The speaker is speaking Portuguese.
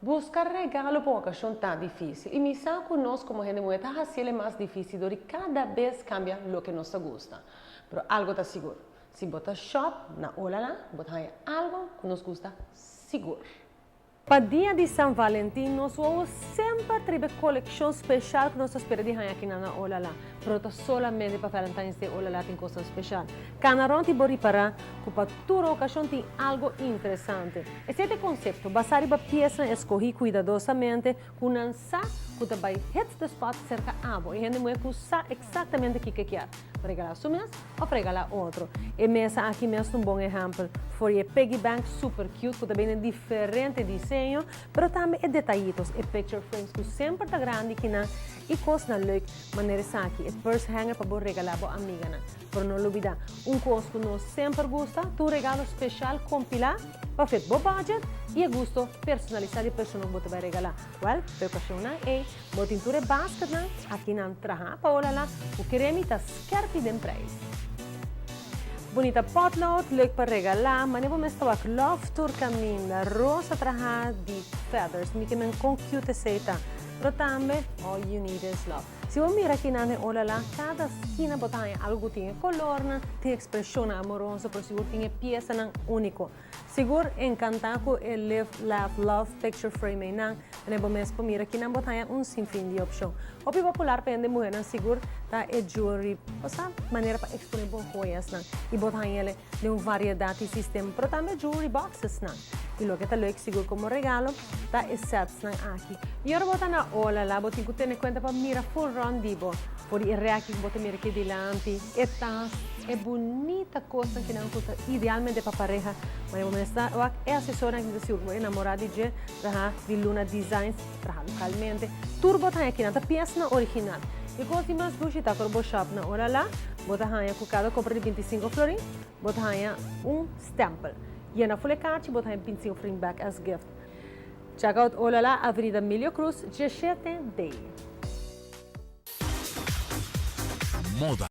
Buscar regalo para uma ocasião tá difícil. E misa conosco como gente mulher tá fazendo mais difícil e cada vez cambia o que nos gusta. Pero algo está seguro. Se bota shop na olala, bota algo que nos gusta seguro. Para dia de São Valentim, nós vamos sempre ter coleção especial que nós esperamos aqui na Olala. Pero solamente para Valentine's Day Olala tem coisa especial. Canarão te bori para para toda ocasião tem algo interessante. Esse é o conceito. Basar a peça escolhi cuidadosamente com um saco que vai hit the spot cerca abo. E a gente vai usar exatamente o que quer. Para regalar sua mesa ou para regalar outro. E mesa aqui mesmo um bom exemplo. Foi a piggy bank super cute, que também é diferente desenho, mas também é detalhitos. E picture frames que sempre está grande que na e coisa na leuk maneira aqui. E purse hanger para você regalar para amiga na. Pero não olvida, coisa que nós sempre gosta, tu regalo especial compilado para fazer bom budget e gosto personalizado de pessoa que você vai regalar. Well, percussion na e botintura basket na aqui na traha para olhar o que remita scherpi den preço. Bonita potlood, leuk para regalar, mas eu vou mostrar que love tour caminho, rosa traha de feathers, me que me com cute seita. Pero também, all you need is love. Se você mira aqui na olala, cada esquina botar algo tem color, tem expressão amorosa, por seguro tem peça único. Seguro encantado com o Live, Laugh, Love picture frame nang, né bom mesmo mira aqui na botar sinfim de opção. O popular para mulher seguro tá é jewelry, essa maneira para expor bom joias nang, e botar ele de uma variedade de sistema, pero também jewelry boxes nang. E lo que tá leuk seguro como regalo, tá é sets nang aqui. E agora botar na olala, botin que ter conta para mira full round dibo. Por ir reaque botar mira que dilanti, é bonita coisa que não custa idealmente para pareja. Mas eu estar é assessora que se urbo enamorada de Luna Designs, trabalha localmente. Turbo tá aqui na peça original. E quando se mais luxo tá corbo shop na hora lá, bota hanha com cada compra de 25 florin, bota hanha stample. E na folha carte bota hanha 25 florin back as gift. Check out Olala, Avenida Milio Cruz, 17 Day. Moda.